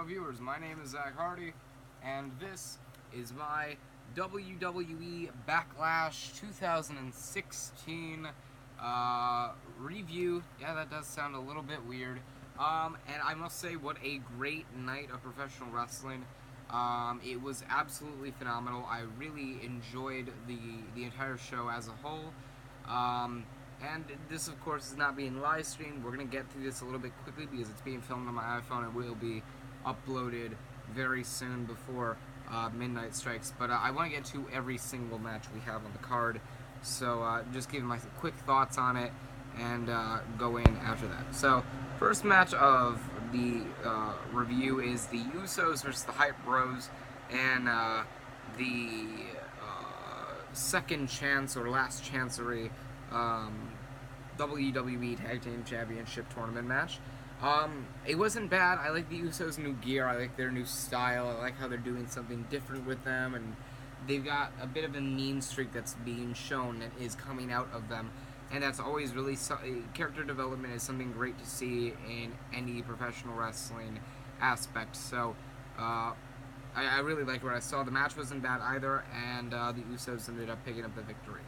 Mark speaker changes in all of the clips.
Speaker 1: fellow viewers, my name is Zach Hardy, and this is my WWE Backlash 2016 review. Yeah, that does sound a little bit weird. And I must say, what a great night of professional wrestling. It was absolutely phenomenal. I really enjoyed the entire show as a whole. And this, of course, is not being live streamed. We're going to get through this a little bit quickly because it's being filmed on my iPhone and will be uploaded very soon before midnight strikes. But I want to get to every single match we have on the card. So just giving my quick thoughts on it and go in after that. So first match of the review is the Usos versus the Hype Bros and the second chance or last chancery WWE Tag Team Championship tournament match. It wasn't bad. I like the Usos' new gear. I like their new style. I like how they're doing something different with them, and they've got a bit of a mean streak that's being shown that is coming out of them, and that's always really character development is something great to see in any professional wrestling aspect. So I really liked what I saw. The match wasn't bad either, and the Usos ended up picking up the victory.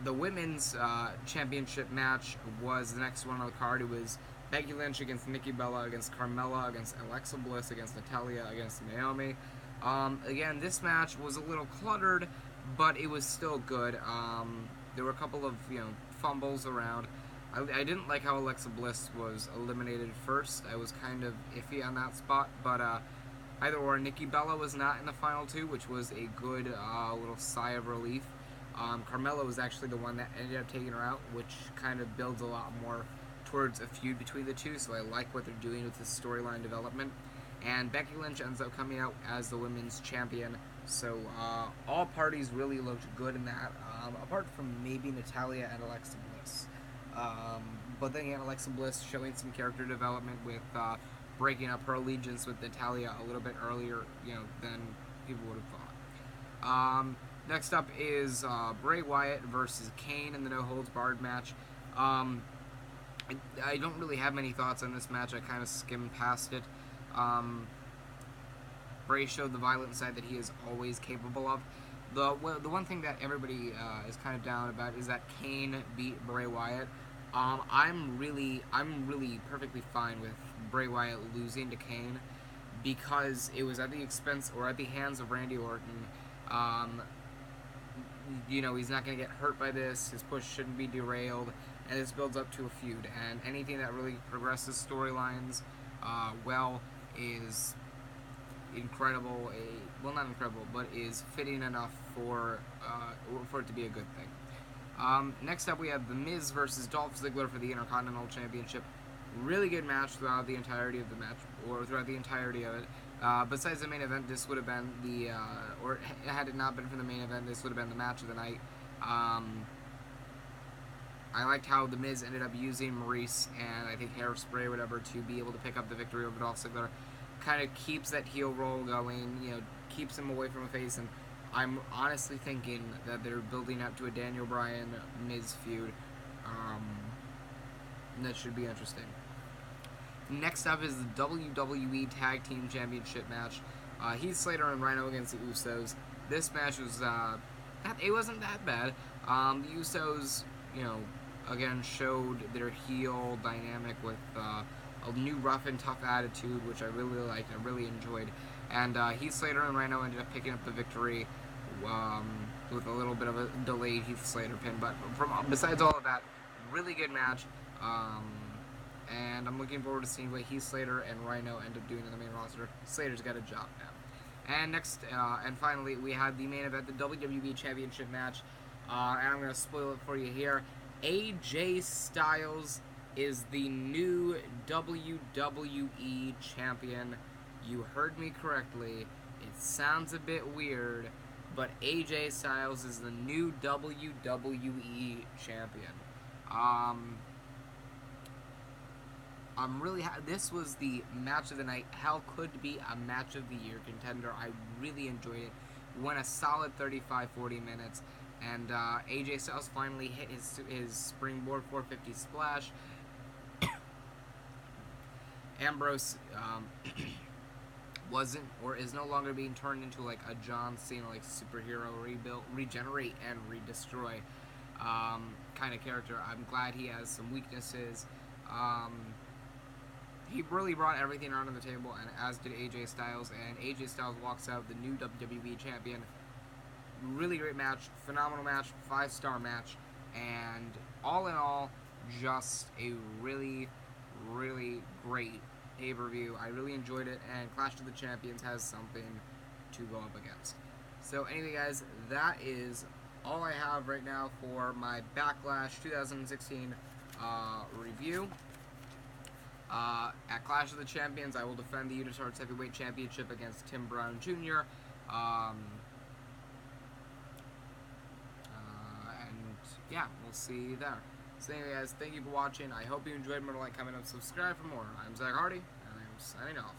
Speaker 1: The women's championship match was the next one on the card. It was Becky Lynch against Nikki Bella, against Carmella, against Alexa Bliss, against Natalya, against Naomi. Again, this match was a little cluttered, but it was still good. There were a couple of fumbles around. I didn't like how Alexa Bliss was eliminated first. I was kind of iffy on that spot, but either or, Nikki Bella was not in the final two, which was a good little sigh of relief. Carmella was actually the one that ended up taking her out, which kind of builds a lot more towards a feud between the two, so I like what they're doing with the storyline development. And Becky Lynch ends up coming out as the women's champion, so all parties really looked good in that, apart from maybe Natalya and Alexa Bliss. But then again, Alexa Bliss showing some character development with breaking up her allegiance with Natalya a little bit earlier, than people would have thought. Next up is Bray Wyatt versus Kane in the No Holds Barred match. I don't really have many thoughts on this match. I kind of skimmed past it. Bray showed the violent side that he is always capable of. The one thing that everybody is kind of down about is that Kane beat Bray Wyatt. I'm really perfectly fine with Bray Wyatt losing to Kane because it was at the expense or at the hands of Randy Orton. He's not going to get hurt by this. His push shouldn't be derailed, and this builds up to a feud. And anything that really progresses storylines is incredible. Not incredible, but is fitting enough for it to be a good thing. Next up, we have The Miz versus Dolph Ziggler for the Intercontinental Championship. Really good match throughout the entirety of the match, or throughout the entirety of it. Besides the main event, this would have been or had it not been for the main event, this would have been the match of the night. I liked how The Miz ended up using Maurice and I think Hairspray or whatever to be able to pick up the victory over Dolph Ziggler. Kind of keeps that heel roll going, keeps him away from a face, and I'm honestly thinking that they're building up to a Daniel Bryan-Miz feud. That should be interesting. Next up is the WWE Tag Team Championship match. Heath Slater and Rhino against the Usos. This match was, it wasn't that bad. The Usos, again showed their heel dynamic with a new rough and tough attitude, which I really liked. I really enjoyed. And Heath Slater and Rhino ended up picking up the victory with a little bit of a delayed Heath Slater pin. But besides all of that, really good match. And I'm looking forward to seeing what Heath Slater and Rhino end up doing in the main roster. Slater's got a job now. And next, and finally, we had the main event, the WWE Championship match. And I'm going to spoil it for you here. AJ Styles is the new WWE Champion. You heard me correctly. It sounds a bit weird, but AJ Styles is the new WWE Champion. I'm really this was the match of the night. Hell, could be a match of the year contender. I really enjoyed it. Went a solid 35-40 minutes, and AJ Styles finally hit his springboard 450 splash. Ambrose wasn't or is no longer being turned into like a John Cena like superhero rebuild, regenerate and redestroy kind of character. I'm glad he has some weaknesses. He really brought everything onto the table, and as did AJ Styles. And AJ Styles walks out the new WWE champion. Really great match, phenomenal match, 5-star match, and all in all, just a really, really great pay-per-view. I really enjoyed it, and Clash of the Champions has something to go up against. So anyway, guys, that is all I have right now for my Backlash 2016 review. At Clash of the Champions, I will defend the Unitards Heavyweight Championship against Tim Brown Jr. And yeah, we'll see you there. So anyway, guys, thank you for watching. I hope you enjoyed. Remember to like, comment, and subscribe for more. I'm Zach Hardy, and I'm signing off.